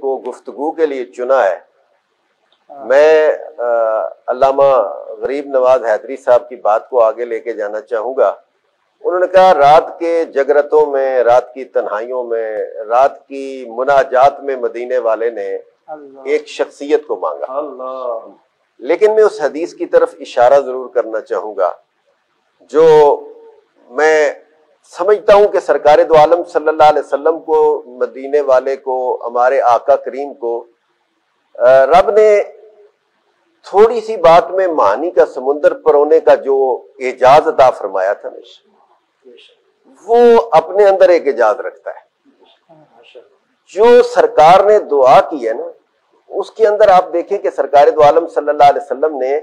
کو گفتگو کے لیے چنا ہے، میں علامہ غریب نواز حیدری صاحب کی بات کو آگے لے کے جانا چاہوں گا۔ انہوں نے کہا رات کے جگرتوں میں، رات کی تنہائیوں میں، رات کی مناجات میں مدینے والے نے ایک شخصیت کو مانگا۔ لیکن میں اس حدیث کی طرف اشارہ ضرور کرنا چاہوں گا جو میں سمجھتا ہوں کہ سرکار دو عالم صلی اللہ علیہ وسلم کو، مدینے والے کو، ہمارے آقا کریم کو رب نے تھوڑی سی بات میں معانی کا سمندر پرونے کا جو اعجاز عطا فرمایا تھا نا، وہ اپنے اندر ایک اعجاز رکھتا ہے۔ جو سرکار نے دعا کی ہے نا، اس کے اندر آپ دیکھیں کہ سرکار دو عالم صلی اللہ علیہ وسلم نے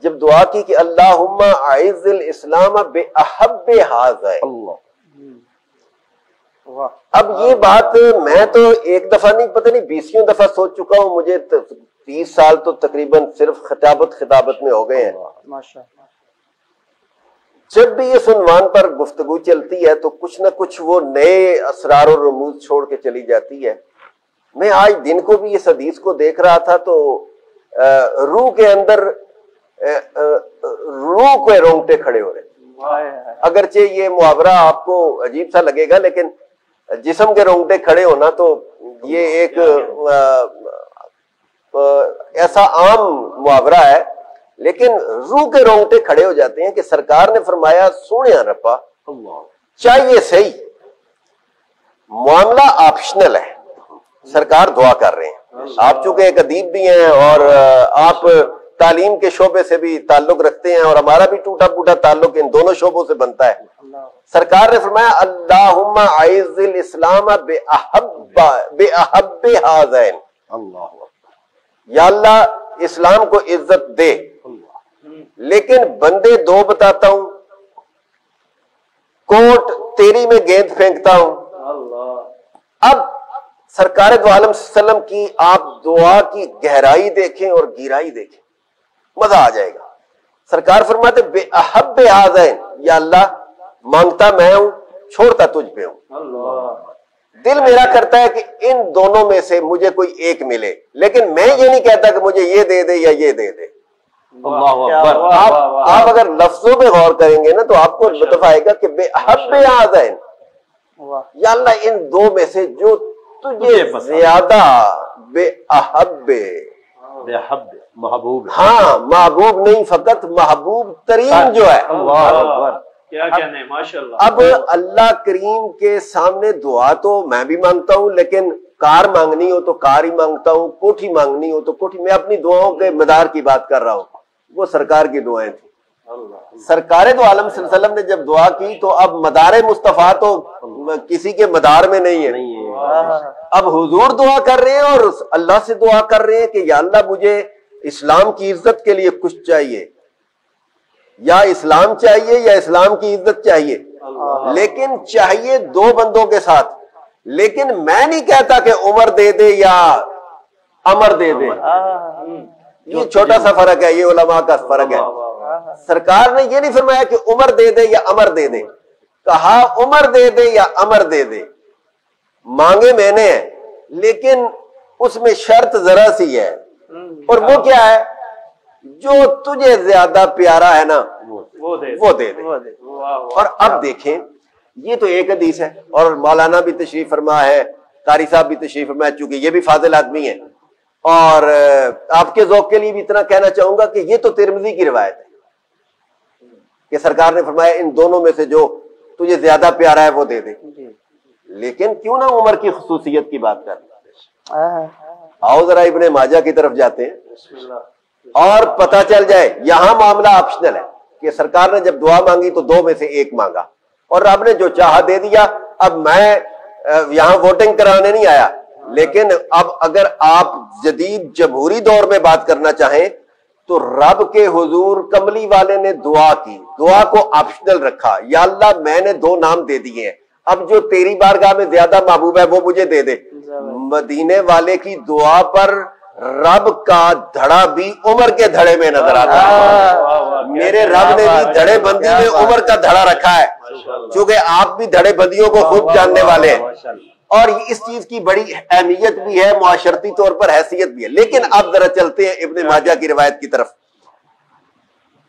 جب دعا کی کہ اللہم اعز الاسلام باحب ھذین، اب یہ بات میں تو ایک دفعہ نہیں، پتہ نہیں 20 دفعہ سوچ چکا ہوں، مجھے 30 سال تو تقریباً صرف خطابت میں ہو گئے ہیں۔ جب بھی اس عنوان پر گفتگو چلتی ہے تو کچھ نہ کچھ وہ نئے اسرار و رموز چھوڑ کے چلی جاتی ہے۔ میں آج دن کو بھی اس حدیث کو دیکھ رہا تھا تو روح کے اندر روح کے رونگٹے کھڑے ہو رہے۔ اگرچہ یہ محاورہ آپ کو عجیب سا لگے گا، لیکن جسم کے رونگٹے کھڑے ہونا تو یہ ایک ایسا عام محاورہ ہے، لیکن روح کے رونگٹے کھڑے ہو جاتے ہیں کہ سرکار نے فرمایا سونے ربا چاہیے صحیح، معاملہ آپشنل ہے، سرکار دعا کر رہے ہیں۔ آپ چونکہ ایک ادیب بھی ہیں اور آپ تعلیم کے شعبے سے بھی تعلق رکھتے ہیں، اور ہمارا بھی ٹوٹا پھوٹا تعلق ان دونوں شعبوں سے بنتا ہے۔ سرکار نے فرمایا اللہم اعز الاسلام باحب ھذین، یا اللہ اسلام کو عزت دے، لیکن بندے دو بتاتا ہوں، کوٹ تیری میں گیند پھینکتا ہوں۔ اب سرکار دو عالم صلی اللہ علیہ وسلم کی آپ دعا کی گہرائی دیکھیں اور گہرائی دیکھیں، مزہ آ جائے گا۔ سرکار فرماتے بے احب ھذین، یا اللہ مانگتا میں ہوں، چھوڑتا تجھ پہ ہوں، دل میرا کرتا ہے کہ ان دونوں میں سے مجھے کوئی ایک ملے، لیکن میں یہ نہیں کہتا کہ مجھے یہ دے دے یا یہ دے دے۔ آپ اگر لفظوں پہ غور کریں گے نا تو آپ کو لطف آئے گا کہ بے احب ھذین، یا اللہ ان دو میں سے جو تجھے زیادہ بے احب، محبوب، ہاں محبوب نہیں، فقط محبوب ترین جو ہے۔ کیا کہنے ہیں، ماشاءاللہ۔ اب اللہ کریم کے سامنے دعا تو میں بھی مانگتا ہوں، لیکن کار مانگنی ہو تو کار ہی مانگتا ہوں، کوٹھی مانگنی ہو تو کوٹھی۔ میں اپنی دعاؤں کے مدار کی بات کر رہا ہوں، وہ سرکار کی دعائیں تھیں۔ سرکار دو عالم صلی اللہ علیہ وسلم نے جب دعا کی تو اب مدار مصطفیٰ تو کسی کے مدار میں نہیں ہے، اب حضور دعا کر رہے ہیں اور اللہ سے دعا کر رہے ہیں کہ یا اللہ مجھے اسلام کی عزت کے لیے کچھ چاہیے، یا اسلام چاہیے یا اسلام کی عزت چاہیے، لیکن چاہیے دو بندوں کے ساتھ۔ لیکن میں نہیں کہتا کہ عمر دے دے یا عمر دے دے، یہ چھوٹا سا فرق ہے، یہ علماء کا فرق ہے۔ سرکار نے یہ نہیں فرمایا کہ عمر دے دے یا عمر دے دے، کہا عمر دے دے یا عمر دے دے۔ مانگے میں نے ہیں، لیکن اس میں شرط ذرا سی ہے، اور وہ کیا ہے؟ جو تجھے زیادہ پیارا ہے نا وہ دے دے۔ اور اب دیکھیں یہ تو ایک حدیث ہے، اور مولانا بھی تشریف فرما ہے، قاری صاحب بھی تشریف فرما ہے، چونکہ یہ بھی فاضل آدمی ہے، اور آپ کے ذوق کے لیے بھی اتنا کہنا چاہوں گا کہ یہ تو ترمذی کی روایت ہے کہ سرکار نے فرمایا ان دونوں میں سے جو تجھے زیادہ پیارا ہے وہ دے دے۔ لیکن کیوں نہ عمر کی خصوصیت کی بات کر، آؤ ذرا ابن ماجہ کی طرف جاتے ہیں اور پتہ چل جائے۔ یہاں معاملہ آپشنل ہے کہ سرکار نے جب دعا مانگی تو دو میں سے ایک مانگا، اور رب نے جو چاہا دے دیا۔ اب میں یہاں ووٹنگ کرانے نہیں آیا، لیکن اب اگر آپ جدید جمہوری دور میں بات کرنا چاہیں تو رب کے حضور کملی والے نے دعا کی، دعا کو آپشنل رکھا، یا اللہ میں نے دو نام دے دیے ہیں، اب جو تیری بارگاہ میں زیادہ محبوب ہے وہ مجھے دے دے۔ مدینے والے کی دعا پر رب کا دھڑا بھی عمر کے دھڑے میں نظر آتا ہے۔ میرے رب نے بھی دھڑے بندی میں عمر کا دھڑا رکھا ہے، چونکہ آپ بھی دھڑے بندیوں کو خوب جاننے والے ہیں، اور اس چیز کی بڑی اہمیت بھی ہے، معاشرتی طور پر حیثیت بھی ہے۔ لیکن اب ذرا چلتے ہیں ابن ماجہ کی روایت کی طرف۔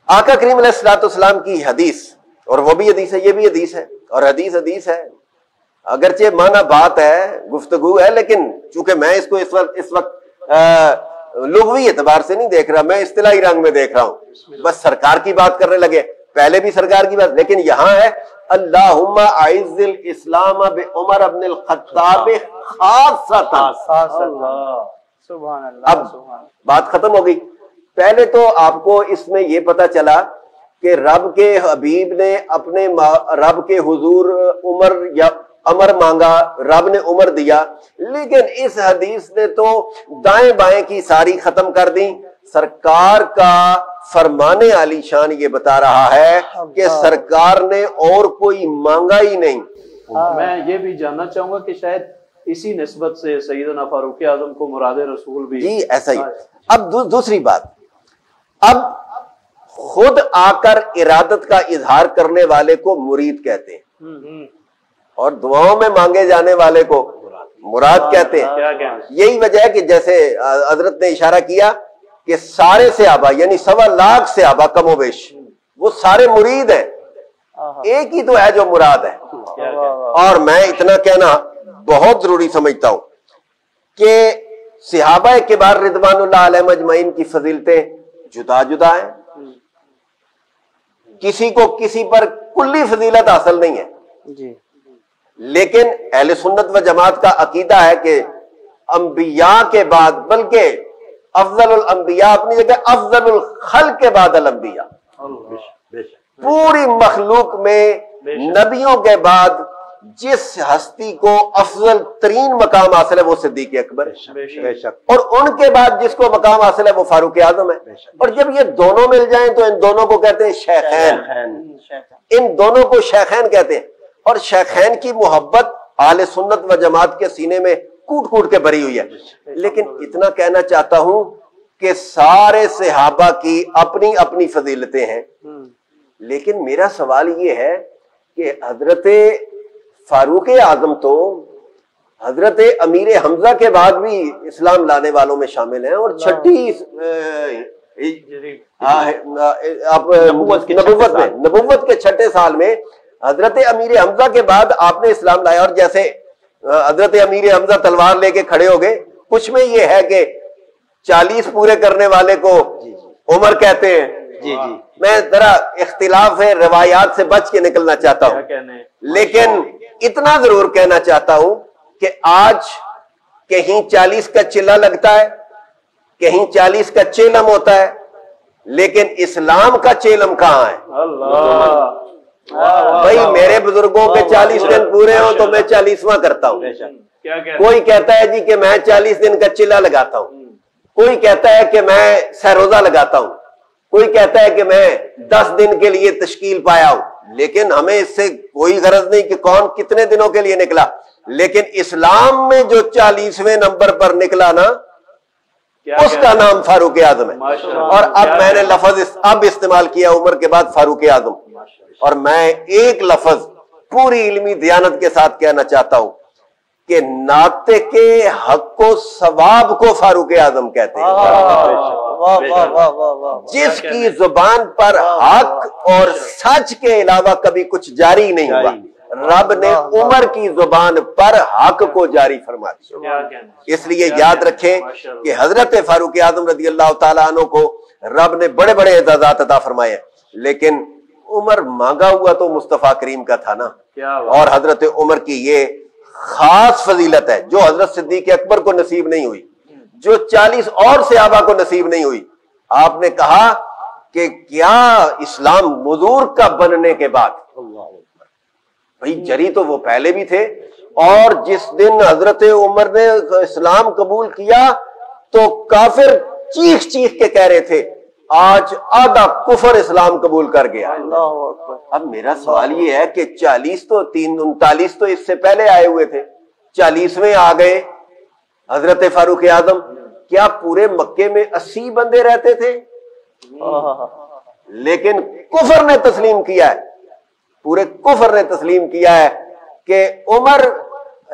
آقا کریم علیہ الصلوۃ والسلام کی حدیث، اور وہ بھی حدیث ہے، یہ بھی حدیث ہے، اور حدیث حدیث ہے، اگرچہ معنی بات ہے، گفتگو ہے، لیکن چونکہ میں اس کو اس وقت لغوی اعتبار سے نہیں دیکھ رہا، میں اصطلاحی رنگ میں دیکھ رہا ہوں، بس سرکار کی بات کرنے لگے، پہلے بھی سرکار کی بات، لیکن یہاں ہے اللہم اعز الاسلام بعمر ابن الخطاب خاصۃ۔ اب بات ختم ہو گئی۔ پہلے تو آپ کو اس میں یہ پتا چلا کہ رب کے حبیب نے اپنے رب کے حضور عمر یا امر مانگا، رب نے عمر دیا، لیکن اس حدیث نے تو دائیں بائیں کی ساری ختم کر دی۔ سرکار کا فرمانے علی شان یہ بتا رہا ہے کہ سرکار نے اور کوئی مانگا ہی نہیں۔ میں یہ بھی جاننا چاہوں گا کہ شاید اسی نسبت سے سیدنا فاروق اعظم کو مراد رسول بھی، جی ایسا ہی۔ اب دوسری بات، اب خود آ کر ارادت کا اظہار کرنے والے کو مرید کہتے ہیں، اور دعاؤں میں مانگے جانے والے کو مراد کہتے ہیں۔ یہی وجہ ہے کہ جیسے حضرت نے اشارہ کیا کہ سارے صحابہ یعنی 1.25 لاکھ صحابہ کم و بیش وہ سارے مرید ہیں، ایک ہی تو ہے جو مراد ہے۔ اور میں اتنا کہنا بہت ضروری سمجھتا ہوں کہ صحابہ کبار رضوان اللہ علیہم اجمعین کی فضیلتیں جدا جدا ہیں، کسی کو کسی پر کلی فضیلت حاصل نہیں ہے، لیکن اہل سنت و جماعت کا عقیدہ ہے کہ انبیاء کے بعد، بلکہ افضل الانبیاء اپنی جگہ افضل الخلق کے بعد الانبیاء، پوری مخلوق میں نبیوں کے بعد جس ہستی کو افضل ترین مقام حاصل ہے وہ صدیق اکبر، اور ان کے بعد جس کو مقام حاصل ہے وہ فاروق اعظم ہے۔ اور جب یہ دونوں مل جائیں تو ان دونوں کو کہتے ہیں شیخین، ان دونوں کو شیخین کہتے ہیں۔ اور شیخین کی محبت اہل سنت و جماعت کے سینے میں کوٹ کوٹ کے بھری ہوئی ہے۔ لیکن اتنا کہنا چاہتا ہوں کہ سارے صحابہ کی اپنی اپنی فضیلتیں ہیں، لیکن میرا سوال یہ ہے کہ حضرت فاروق اعظم تو حضرت امیر حمزہ کے بعد بھی اسلام لانے والوں میں شامل ہیں، اور چھٹی نبوت کے چھٹے سال میں حضرت امیر حمزہ کے بعد آپ نے اسلام لایا۔ اور جیسے حضرت امیر حمزہ تلوار لے کے کھڑے ہو گئے، کچھ میں یہ ہے کہ 40 پورے کرنے والے کو عمر کہتے ہیں۔ میں ذرا اختلاف روایات سے بچ کے نکلنا چاہتا ہوں، لیکن اتنا ضرور کہنا چاہتا ہوں کہ آج کہیں 40 کا چلہ لگتا ہے، کہیں 40 کا چیلم ہوتا ہے، لیکن اسلام کا چیلم کہاں ہے؟ بھائی میرے بزرگوں کے 40 دن پورے ہوں تو میں 40واں کرتا ہوں۔ کوئی کہتا ہے جی کہ میں 40 دن کا چلہ لگاتا ہوں، کوئی کہتا ہے کہ میں سہ روزہ لگاتا ہوں، کوئی کہتا ہے کہ میں 10 دن کے لیے تشکیل پایا ہوں، لیکن ہمیں اس سے کوئی غرض نہیں کہ کون کتنے دنوں کے لیے نکلا۔ لیکن اسلام میں جو 40ویں نمبر پر نکلا نا، اس کا نام فاروق اعظم ہے۔ اور اب میں نے لفظ اب استعمال کیا عمر کے بعد فاروق اعظم، اور میں ایک لفظ پوری علمی دیانت کے ساتھ کہنا چاہتا ہوں کہ ناطق کے حق و ثواب کو فاروق اعظم کہتے ہیں۔ جس کی زبان پر حق اور سچ کے علاوہ کبھی کچھ جاری نہیں ہوا، رب نے عمر کی زبان پر حق کو جاری فرما دیا۔ اس لیے یاد رکھیں کہ حضرت فاروق اعظم رضی اللہ تعالیٰ عنہ کو رب نے بڑے بڑے اعزازات عطا فرمائے، لیکن عمر مانگا ہوا تو مصطفیٰ کریم کا تھا نا۔ اور حضرت عمر کی یہ خاص فضیلت ہے جو حضرت صدیق اکبر کو نصیب نہیں ہوئی، جو 40 اور صحابہ کو نصیب نہیں ہوئی۔ آپ نے کہا کہ کیا اسلام حضور کا بننے کے بعد، بھائی جری تو وہ پہلے بھی تھے، اور جس دن حضرت عمر نے اسلام قبول کیا تو کافر چیخ چیخ کے کہہ رہے تھے آج آدھا کفر اسلام قبول کر گیا۔ اب میرا سوال یہ ہے کہ 40 تو 39 تو اس سے پہلے آئے ہوئے تھے، 40ویں آ گئے حضرت فاروق اعظم۔ کیا پورے مکے میں 80 بندے رہتے تھے؟ لیکن کفر نے تسلیم کیا ہے، پورے کفر نے تسلیم کیا ہے کہ عمر